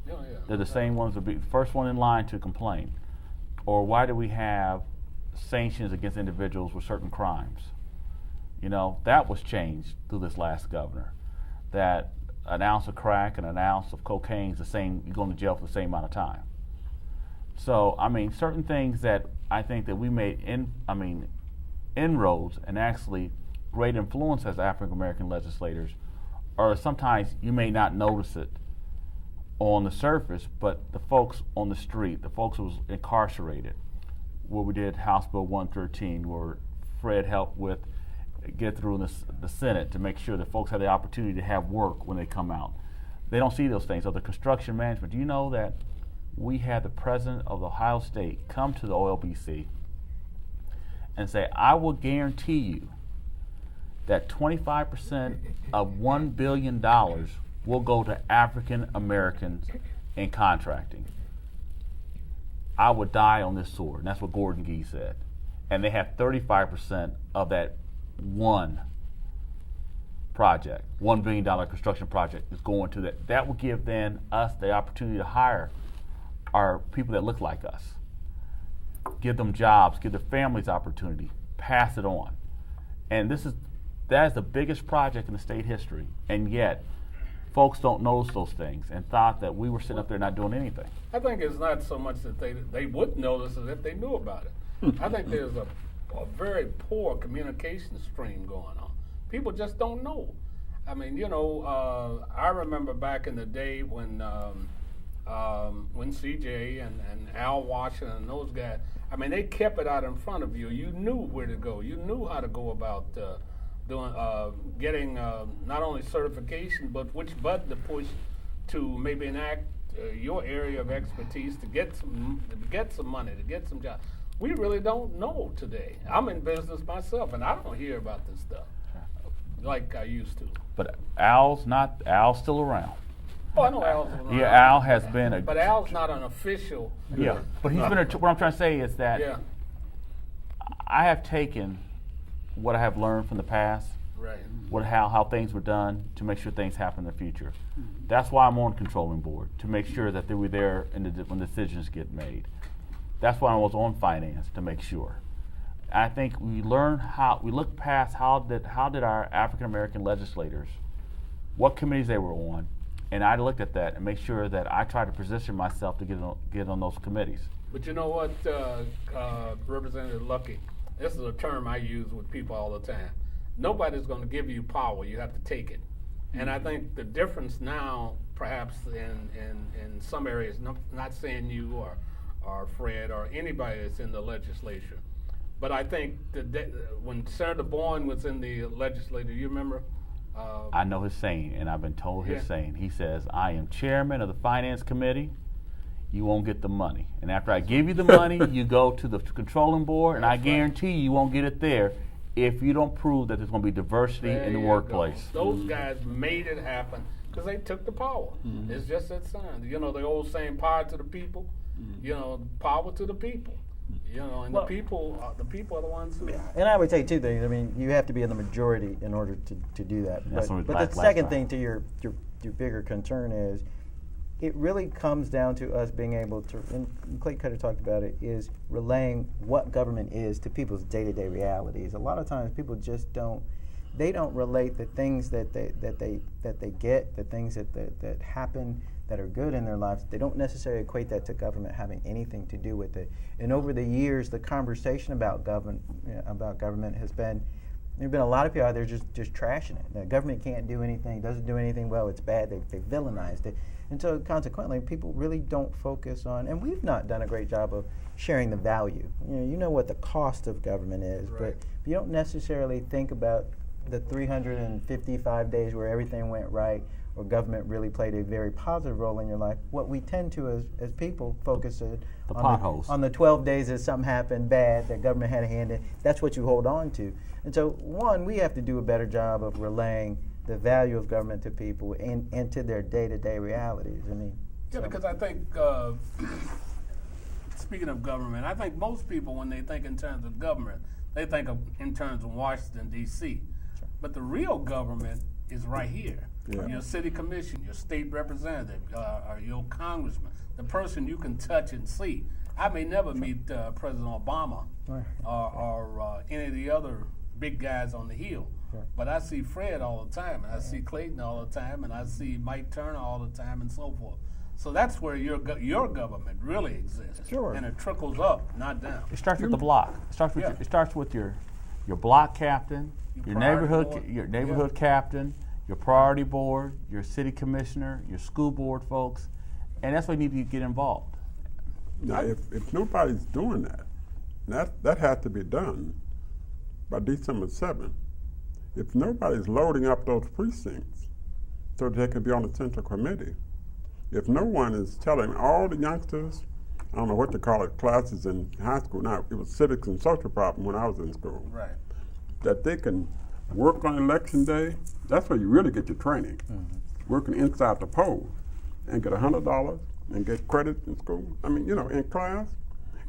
Yeah. They're the same ones that will be the first one in line to complain. Or why do we have sanctions against individuals with certain crimes? That was changed through this last governor. That an ounce of crack and an ounce of cocaine is the same, you're going to jail for the same amount of time. So, certain things that I think that we made inroads and actually great influence as African American legislators, or sometimes you may not notice it on the surface, but the folks on the street, the folks who was incarcerated, where we did House Bill 113, where Fred helped with get through in the Senate to make sure that folks have the opportunity to have work when they come out. They don't see those things. So the construction management, do you know that we had the president of Ohio State come to the OLBC and say, I will guarantee you that 25% of $1 billion will go to African Americans in contracting. I would die on this sword. And that's what Gordon Gee said. And they have 35% of that one project, $1 billion construction project is going to that. That will give then us the opportunity to hire our people that look like us, give them jobs, give their families opportunity, pass it on. And that is the biggest project in the state history. And yet, folks don't notice those things and thought that we were sitting up there not doing anything. I think it's not so much that they wouldn't notice as if they knew about it. I think there's a very poor communication stream going on. People just don't know. I remember back in the day when CJ and Al Washington and those guys, they kept it out in front of you. You knew where to go. You knew how to go about getting not only certification, but which button to push to maybe enact your area of expertise to get some money, to get some jobs. We really don't know today. I'm in business myself, and I don't hear about this stuff like I used to. But Al's still around. Oh, I know Al's around. Yeah, Al has been But Al's not an official. Yeah, but he's been what I'm trying to say is that I have taken what I have learned from the past, right? How things were done to make sure things happen in the future. That's why I'm on controlling board, to make sure that they were there when decisions get made. That's why I was on finance, to make sure. I think we look past how did our African American legislators, what committees they were on, and I looked at that and make sure that I try to position myself to get on those committees. But you know what, Representative Lucky, this is a term I use with people all the time. Nobody's going to give you power, you have to take it. And I think the difference now, perhaps in some areas, not saying you or Fred or anybody that's in the legislature, but I think when Senator Bourne was in the legislature, you remember? I know his saying, and I've been told his Yeah. saying. He says, I am chairman of the finance committee, you won't get the money. And after I give you the money, you go to the controlling board, and I That's right. guarantee you won't get it there if you don't prove that there's going to be diversity There in the you workplace. go. Those guys made it happen because they took the power. It's just that sign. You know, the old saying, power to the people, you know, power to the people. You know, and Well- the people are the ones who. And I would say two things. I mean, you have to be in the majority in order to do that. That's what But last the second time. thing to your bigger concern is, it really comes down to us being able to, and Clay Cutter talked about it, is relaying what government is to people's day-to-day realities. A lot of times people just don't relate the things that they get, the things that happen that are good in their lives. They don't necessarily equate that to government having anything to do with it. And over the years, the conversation about government has been, there've been a lot of people out there just trashing it. The government can't do anything, doesn't do anything well, it's bad, they villainized it. And so consequently, people really don't focus on, and we've not done a great job of sharing the value. You know what the cost of government is, Right. but you don't necessarily think about the 355 days where everything went right, or government really played a very positive role in your life. What we tend to, as people, focus The on potholes. on the 12 days that something happened bad, that government had a hand in. That's what you hold on to. And so, one, we have to do a better job of relaying the value of government to people and to their day-to-day realities. I mean, Yeah, so- because I think, speaking of government, I think most people, when they think in terms of government, they think of in terms of Washington, D.C. But the real government is right here. Yeah. Your city commission, your state representative, or your congressman, the person you can touch and see. I may never meet President Obama Right. or any of the other big guys on the Hill. Right. But I see Fred all the time, and I see Clayton all the time, and I see Mike Turner all the time, and so forth. So that's where your government really exists. Sure. And it trickles up, not down. It starts with the block. It starts with Yeah. it starts with your block captain, your priority board. neighborhood captain, your priority board, your city commissioner, your school board folks, and that's why you need to get involved. Now, if nobody's doing that has to be done by December 7th. If nobody's loading up those precincts so they can be on the central committee, if no one is telling all the youngsters, I don't know what to call it, classes in high school now, it was civics and social problem when I was in school, Right. that they can work on election day, that's where you really get your training. Working inside the poll and get $100 and get credit in school. I mean, in class.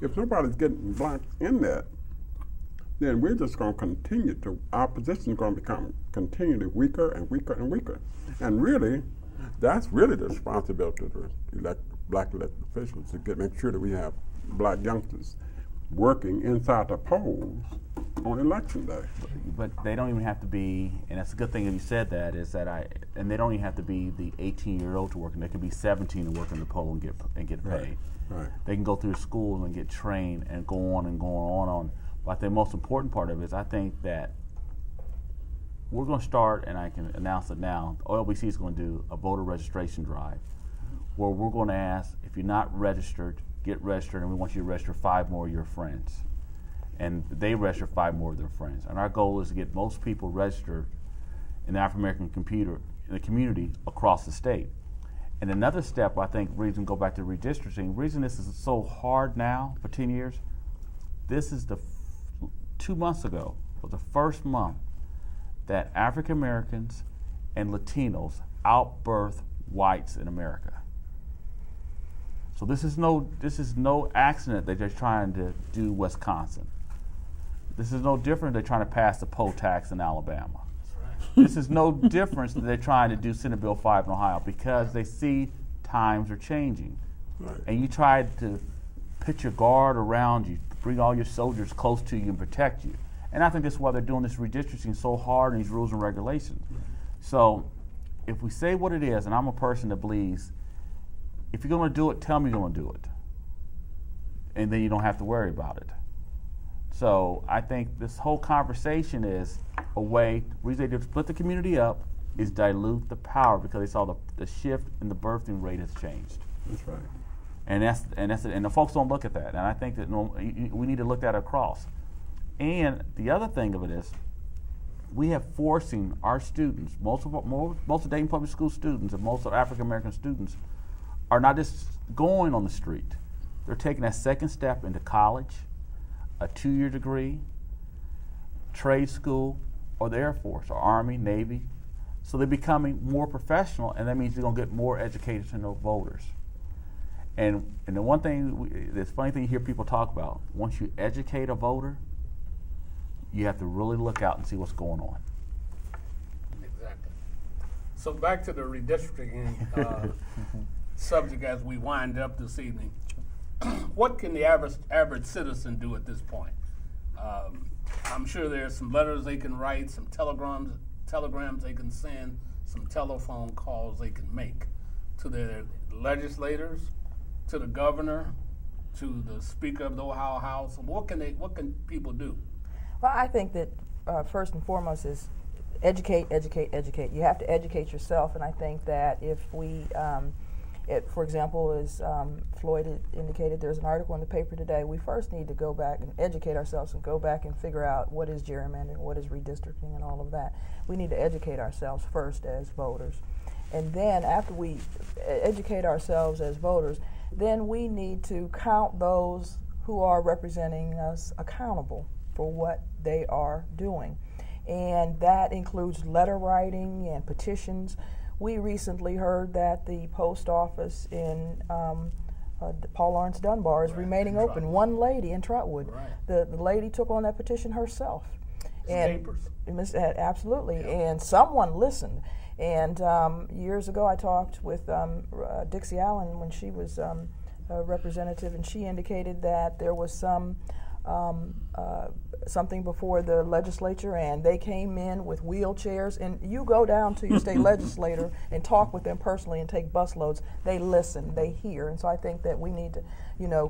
If nobody's getting blacks in that, then we're just going to continue to, our position is going to become continually weaker and weaker and weaker. And really, that's really the responsibility of the black elected officials to make sure that we have black youngsters working inside the polls on election day. But they don't even have to be, and that's a good thing that you said that, is that and they don't even have to be the 18-year-old to work, and they can be 17 and work in the poll and get paid. Right. They can go through school and get trained and go on and go on. But I think the most important part of it is I think that we're going to start, and I can announce it now, OLBC is going to do a voter registration drive where we're going to ask, if you're not registered, get registered, and we want you to register 5 more of your friends. And they register 5 more of their friends. And our goal is to get most people registered in the African American community across the state. And another step, I think, reason go back to redistricting, reason this is so hard now for 10 years, this is 2 months ago was the first month that African Americans and Latinos outbirth whites in America. So this is no accident that they're trying to do Wisconsin. This is no different than they're trying to pass the poll tax in Alabama. This is no difference that they're trying to do Senate Bill 5 in Ohio, because they see times are changing. Right. And you try to put your guard around you, bring all your soldiers close to you and protect you. And I think that's why they're doing this redistricting so hard and these rules and regulations. So if we say what it is, and I'm a person that believes, if you're going to do it, tell me you're going to do it. And then you don't have to worry about it. So I think this whole conversation is a way, the reason they split the community up is dilute the power, because they saw the shift in the birthing rate has changed. That's right. And and the folks don't look at that. And I think that we need to look at it across. And the other thing of it is, we have forcing our students, most of Dayton Public School students and most of African American students are not just going on the street. They're taking that second step into college, a 2-year degree, trade school, or the Air Force, or Army, Navy. So they're becoming more professional, and that means they're going to get more educated than their voters. And the one thing, this funny thing you hear people talk about, once you educate a voter, you have to really look out and see what's going on. Exactly. So back to the redistricting subject as we wind up this evening. What can the average citizen do at this point? I'm sure there's some letters they can write, some telegrams they can send, some telephone calls they can make to their legislators, to the governor, to the Speaker of the Ohio House. What can people do? Well, I think that first and foremost is educate. You have to educate yourself, and I think that if we, for example, as Floyd had indicated, there's an article in the paper today, we first need to go back and educate ourselves and go back and figure out what is gerrymandering, what is redistricting, and all of that. We need to educate ourselves first as voters. And then after we educate ourselves as voters, then we need to count those who are representing us accountable for what they are doing. And that includes letter writing and petitions. We recently heard that the post office in Paul Lawrence Dunbar is remaining open. One lady in Trotwood, the lady took on that petition herself. Absolutely, yeah. And someone listened. And years ago I talked with Dixie Allen when she was a representative, and she indicated that there was something before the legislature, and they came in with wheelchairs, and you go down to your state legislator and talk with them personally and take busloads. They listen, they hear, and so I think that we need to,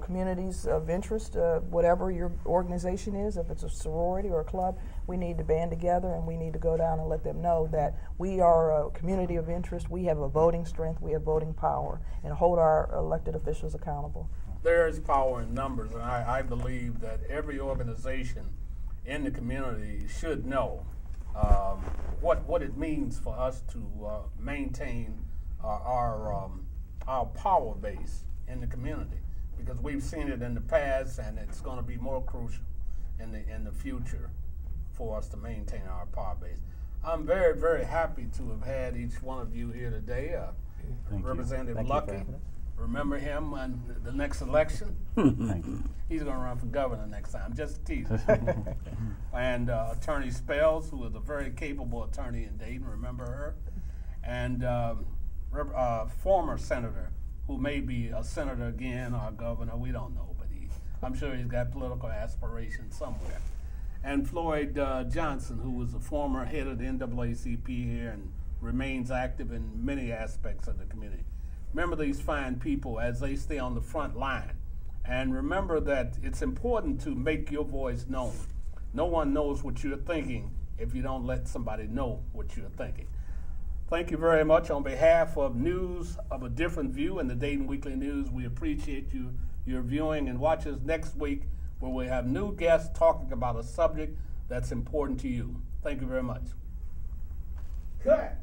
communities of interest, whatever your organization is, if it's a sorority or a club, we need to band together and we need to go down and let them know that we are a community of interest, we have a voting strength, we have voting power, and hold our elected officials accountable. There is power in numbers, and I believe that every organization in the community should know what it means for us to maintain our power base in the community, because we've seen it in the past, and it's going to be more crucial in the future for us to maintain our power base. I'm very, very happy to have had each one of you here today. Representative Lucky. Remember him in the next election? Thank you. He's going to run for governor next time, just teasing. And Attorney Spells, who is a very capable attorney in Dayton, remember her? And former senator, who may be a senator again or a governor, we don't know, but I'm sure he's got political aspirations somewhere. And Floyd Johnson, who was the former head of the NAACP here and remains active in many aspects of the community. Remember these fine people as they stay on the front line. And remember that it's important to make your voice known. No one knows what you're thinking if you don't let somebody know what you're thinking. Thank you very much. On behalf of News of a Different View and the Dayton Weekly News, we appreciate your viewing, and watch us next week where we have new guests talking about a subject that's important to you. Thank you very much. Cut.